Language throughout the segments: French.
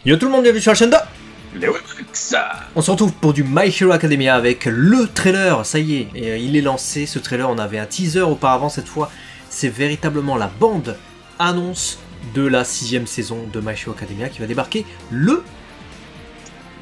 Yo tout le monde, bienvenue sur la chaîne de Léomax. On se retrouve pour du My Hero Academia avec le trailer, ça y est, et il est lancé ce trailer, on avait un teaser auparavant, cette fois c'est véritablement la bande annonce de la 6ème saison de My Hero Academia qui va débarquer le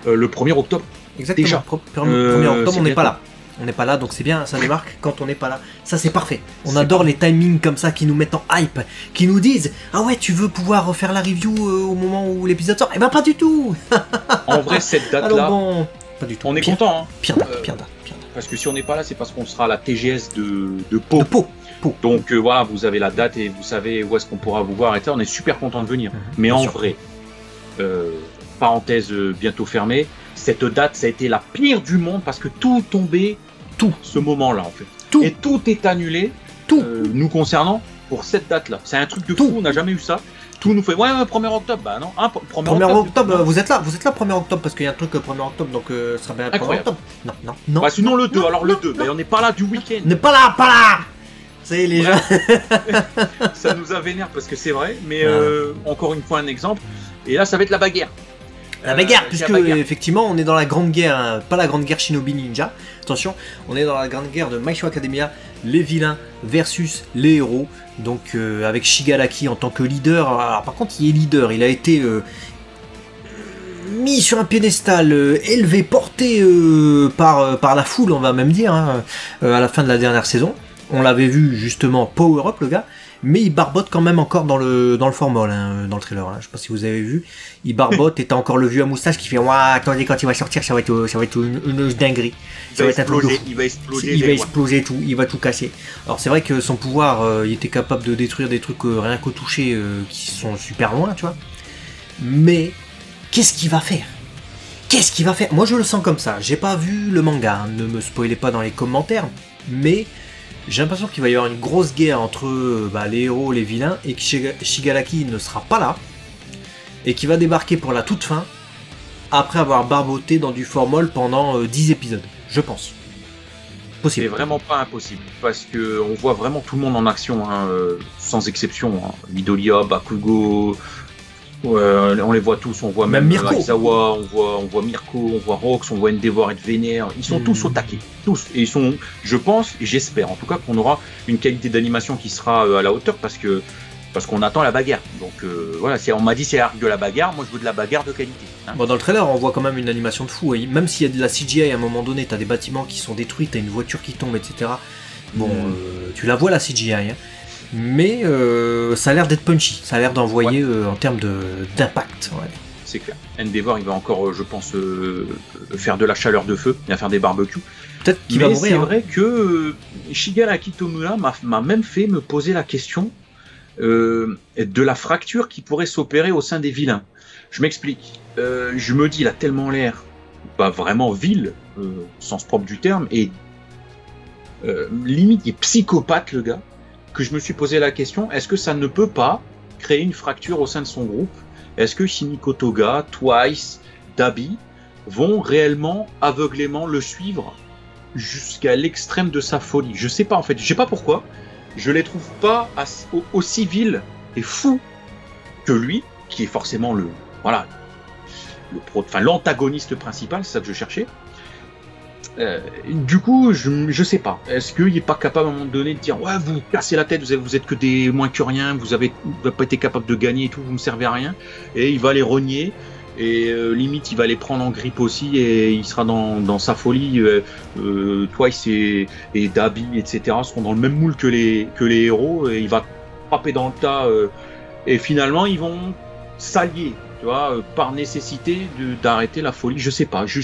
1er octobre. Exactement, Déjà. 1er octobre, on n'est bientôt. pas là. On n'est pas là, donc c'est bien, ça démarque quand on n'est pas là. Ça c'est parfait. On adore les timings comme ça qui nous mettent en hype, qui nous disent « Ah ouais, tu veux pouvoir refaire la review au moment où l'épisode sort ?» Eh ben pas du tout. En vrai, cette date-là, Alors bon, pas du tout. on est Pire- content. Hein, Pire date, pire date. parce que si on n'est pas là, c'est parce qu'on sera à la TGS de Pau. De Pau. Donc voilà, vous avez la date et vous savez où est-ce qu'on pourra vous voir. Et ça, on est super content de venir. Mais bien en sûr. vrai, parenthèse bientôt fermée, cette date, ça a été la pire du monde parce que tout tombait, tout ce moment-là en fait. Tout. Et tout est annulé, Tout. nous concernant, pour cette date-là. C'est un truc de Tout. fou, on n'a jamais eu ça. Tout nous fait, ouais, 1er octobre, bah non, 1er 1er octobre, vous êtes là 1er octobre parce qu'il y a un truc 1er octobre, donc ce sera bien 1er Incroyable. octobre. Non, non, non. Bah sinon le 2, non, alors le non, 2, non. mais on n'est pas là du week-end. Ne pas là, pas là. C'est les gens. Ça nous a vénère parce que c'est vrai, mais Ouais. encore une fois un exemple. Et là, ça va être la bagarre. La bagarre, C'est puisque la bagarre. effectivement on est dans la grande guerre, hein, pas la grande guerre Shinobi Ninja, attention, on est dans la grande guerre de My Hero Academia, les vilains versus les héros, donc avec Shigaraki en tant que leader. Alors par contre il est leader, il a été mis sur un piédestal, élevé, porté par la foule, on va même dire, hein, à la fin de la dernière saison. On l'avait vu justement Power Up le gars, mais il barbote quand même encore dans le formol, hein, dans le trailer. Hein. Je sais pas si vous avez vu, il barbote et t'as encore le vieux à moustache qui fait ouah, attendez, quand il va sortir ça va être une dinguerie. Ça va être un truc de fou. Il va exploser. Il va les exploser tout, il va tout casser. Alors c'est vrai que son pouvoir, il était capable de détruire des trucs rien qu'au toucher qui sont super loin, tu vois. Mais qu'est-ce qu'il va faire? Qu'est-ce qu'il va faire? Moi je le sens comme ça. J'ai pas vu le manga, hein, ne me spoilez pas dans les commentaires, mais j'ai l'impression qu'il va y avoir une grosse guerre entre les héros, les vilains, et que Shigaraki ne sera pas là, et qui va débarquer pour la toute fin, après avoir barboté dans du formol pendant 10 épisodes, je pense. C'est Possible. vraiment pas impossible, parce que on voit vraiment tout le monde en action, hein, sans exception. Hein. Midoriya, Bakugo, on les voit tous, on voit Même même Mirko. Aizawa, on voit Mirko, on voit Rox, on voit Endeavor être vénère. Ils sont tous au taquet, tous. Et ils sont, je pense, et j'espère en tout cas qu'on aura une qualité d'animation qui sera à la hauteur, parce qu'on attend la bagarre. Donc voilà, on m'a dit c'est l'arc de la bagarre, moi je veux de la bagarre de qualité. Hein. Bon, dans le trailer, on voit quand même une animation de fou, et même s'il y a de la CGI à un moment donné, t'as des bâtiments qui sont détruits, t'as une voiture qui tombe, etc. Bon, tu la vois la CGI, hein. Mais ça a l'air d'être punchy, ça a l'air d'envoyer en termes d'impact. Ouais. C'est clair. Endeavor, il va encore, je pense, faire de la chaleur de feu, il va faire des barbecues. Peut-être qu'il va Mais mourir. c'est hein. vrai que Shigaraki Tomura m'a même fait me poser la question de la fracture qui pourrait s'opérer au sein des vilains. Je m'explique. Je me dis, il a tellement l'air vraiment vil, au sens propre du terme, et limite, il est psychopathe, le gars, que je me suis posé la question, est-ce que ça ne peut pas créer une fracture au sein de son groupe? Est-ce que Shiniko Toga, Twice, Dabi vont réellement, aveuglément le suivre jusqu'à l'extrême de sa folie? Je sais pas en fait, je sais pas pourquoi, je les trouve pas aussi vils et fous que lui, qui est forcément l'antagoniste principal, c'est ça que je cherchais. Du coup, je sais pas. Est-ce qu'il n'est pas capable à un moment donné de dire ouais, vous cassez la tête, vous êtes que des moins que rien, vous avez pas été capable de gagner et tout, vous me servez à rien, et il va les renier. Et limite il va les prendre en grippe aussi et il sera dans sa folie. Twice et Dabi etc seront dans le même moule que les héros, et il va frapper dans le tas et finalement ils vont s'allier, tu vois, par nécessité d'arrêter la folie. Je sais pas, je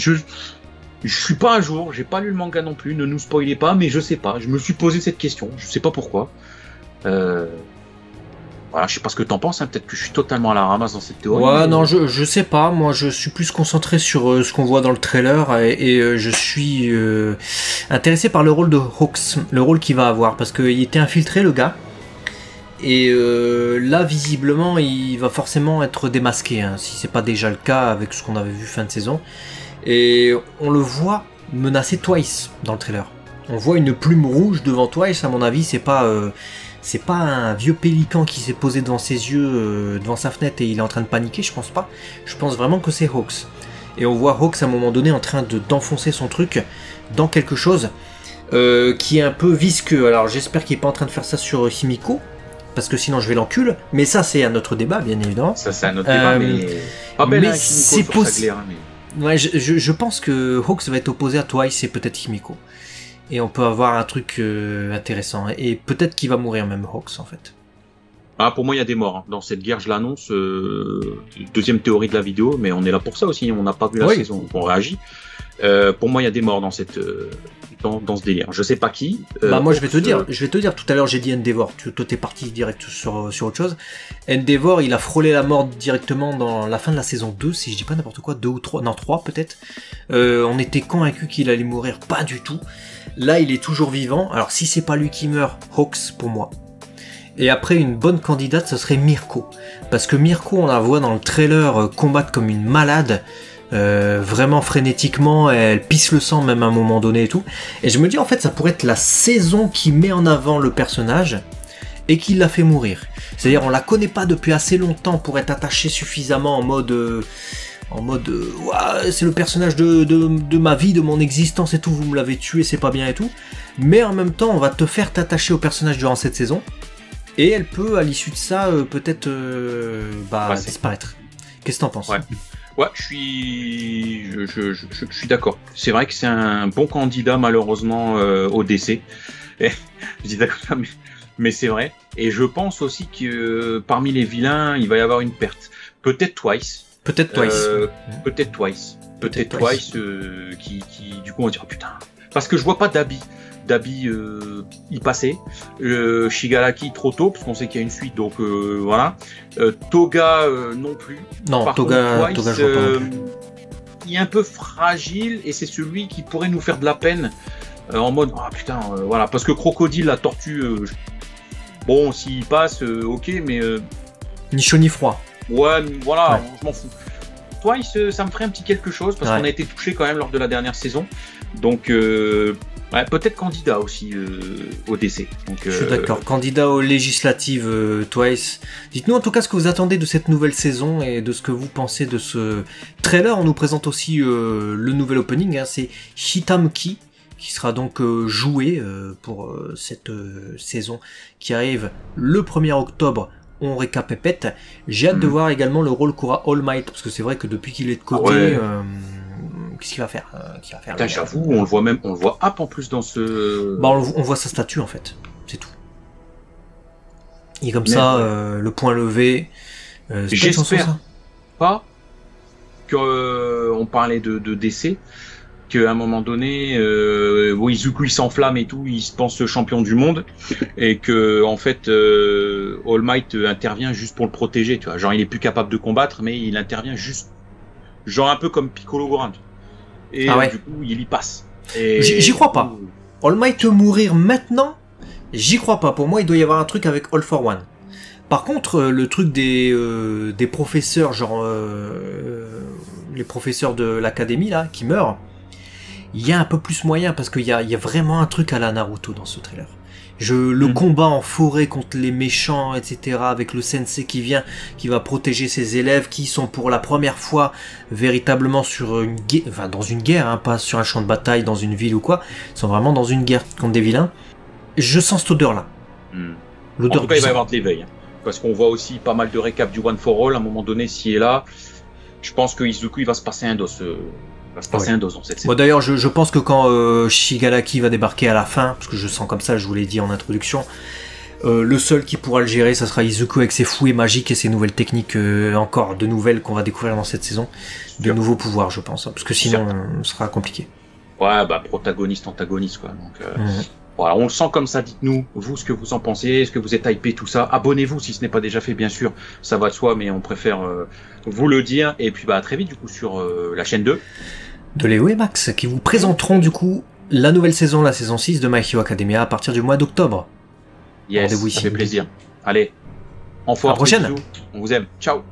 suis pas à jour, j'ai pas lu le manga non plus, ne nous spoilez pas, mais je sais pas, je me suis posé cette question, je sais pas pourquoi. Voilà, je sais pas ce que t'en penses, hein, peut-être que je suis totalement à la ramasse dans cette théorie. Ouais, mais... non, je sais pas, moi je suis plus concentré sur ce qu'on voit dans le trailer, et je suis intéressé par le rôle de Hawks, le rôle qu'il va avoir, parce qu'il était infiltré le gars, et là visiblement il va forcément être démasqué, hein, si c'est pas déjà le cas avec ce qu'on avait vu fin de saison, et on le voit menacer Twice dans le trailer. On voit une plume rouge devant Twice, à mon avis c'est pas c'est pas un vieux pélican qui s'est posé devant ses yeux, devant sa fenêtre et il est en train de paniquer, je pense pas. Je pense vraiment que c'est Hawks. Et on voit Hawks à un moment donné en train d'enfoncer son truc dans quelque chose qui est un peu visqueux. Alors j'espère qu'il est pas en train de faire ça sur Himiko, parce que sinon je vais l'encule. Mais ça c'est un autre débat, bien évidemment. Ça c'est un autre débat, mais pas belle, mais hein, c'est possible. Mais... Ouais, je pense que Hawks va être opposé à Twice et peut-être Himiko. Et on peut avoir un truc intéressant. Et peut-être qu'il va mourir même Hawks en fait. Ah, pour moi, il y a des morts. Hein. Dans cette guerre, je l'annonce. Deuxième théorie de la vidéo, mais on est là pour ça aussi. On n'a pas vu la saison, donc on réagit. Pour moi, il y a des morts dans cette dans ce délire. Je sais pas qui. Moi, je vais te dire. Tout à l'heure, j'ai dit Endeavor. Toi, t'es parti direct sur autre chose. Endeavor, il a frôlé la mort directement dans la fin de la saison 2, si je dis pas n'importe quoi, 2 ou 3, non 3 peut-être. On était convaincus qu'il allait mourir, pas du tout. Là, il est toujours vivant. Alors, si c'est pas lui qui meurt, Hawks pour moi. Et après, une bonne candidate, ce serait Mirko. Parce que Mirko, on la voit dans le trailer combattre comme une malade. Vraiment frénétiquement, elle pisse le sang même à un moment donné et tout. Et je me dis, en fait, ça pourrait être la saison qui met en avant le personnage et qui l'a fait mourir. C'est-à-dire, on la connaît pas depuis assez longtemps pour être attaché suffisamment en mode... Ouah, c'est le personnage de ma vie, de mon existence et tout, vous me l'avez tué, c'est pas bien et tout. Mais en même temps, on va te faire t'attacher au personnage durant cette saison. Et elle peut, à l'issue de ça, peut-être disparaître. Qu'est-ce que t'en penses? Ouais, je suis d'accord. C'est vrai que c'est un bon candidat, malheureusement, au décès. Je dis d'accord, mais c'est vrai. Et je pense aussi que parmi les vilains, il va y avoir une perte. Peut-être Twice. Peut-être Twice. Peut-être Twice. Peut-être Twice qui, du coup, on va dire, oh, putain. Parce que je vois pas Dabi y passer. Shigaraki trop tôt, parce qu'on sait qu'il y a une suite, donc voilà. Toga non plus. Non, par Toga, contre, Twice, il est un peu fragile et c'est celui qui pourrait nous faire de la peine en mode ah putain voilà, parce que Crocodile, la tortue, bon s'il passe, ok, mais ni chaud ni froid. Ouais, voilà, je m'en fous. Twice, ça me ferait un petit quelque chose parce qu'on a été touché quand même lors de la dernière saison, donc peut-être candidat aussi au décès. Donc, je suis d'accord, candidat aux législatives Twice. Dites-nous en tout cas ce que vous attendez de cette nouvelle saison et de ce que vous pensez de ce trailer. On nous présente aussi le nouvel opening, hein, c'est Hitamki, qui sera donc joué pour cette saison qui arrive le 1er octobre. On récapépète. J'ai hâte de voir également le rôle qu'aura All Might, parce que c'est vrai que depuis qu'il est de côté... qu'est-ce qu'il va faire, Putain, j'avoue, on le voit up en plus dans ce... on voit sa statue en fait, c'est tout. Il est comme ça, le poing levé. J'espère pas qu'on parlait de décès, qu'à un moment donné, Izuku il s'enflamme et tout, il se pense champion du monde, et que en fait All Might intervient juste pour le protéger, tu vois. Genre il est plus capable de combattre, mais il intervient juste, genre un peu comme Piccolo Goran. Et du coup, il y passe. J'y crois pas. All Might mourir maintenant, j'y crois pas. Pour moi, il doit y avoir un truc avec All for One. Par contre, le truc des professeurs, genre les professeurs de l'académie là, qui meurent, il y a un peu plus moyen parce qu'il y a vraiment un truc à la Naruto dans ce trailer. Le combat en forêt contre les méchants, etc., avec le sensei qui vient, qui va protéger ses élèves, qui sont pour la première fois véritablement sur une guerre, enfin dans une guerre, hein, pas sur un champ de bataille, dans une ville ou quoi, ils sont vraiment dans une guerre contre des vilains. Je sens cette odeur-là. L'odeur. En tout cas, il va y avoir de l'éveil, hein, parce qu'on voit aussi pas mal de récaps du One for All. À un moment donné, s'il est là, je pense que Izuku il va se passer un dos. Un dos dans cette série. D'ailleurs, je pense que quand Shigaraki va débarquer à la fin, parce que je sens comme ça, je vous l'ai dit en introduction, le seul qui pourra le gérer, ça sera Izuku avec ses fouets magiques et ses nouvelles techniques, encore de nouvelles qu'on va découvrir dans cette saison, de nouveaux pouvoirs, je pense, hein, parce que sinon, ce sera compliqué. Ouais, protagoniste, antagoniste, quoi. Donc, voilà, on le sent comme ça. Dites-nous, vous, ce que vous en pensez, est-ce que vous êtes hypé, tout ça. Abonnez-vous si ce n'est pas déjà fait, bien sûr, ça va de soi, mais on préfère vous le dire. Et puis, à très vite, du coup, sur la chaîne 2. De Léo et Max, qui vous présenteront du coup la nouvelle saison, la saison 6 de My Hero Academia à partir du mois d'octobre. Yes, ça fait plaisir. Allez, en force. À la prochaine. On vous aime. Ciao.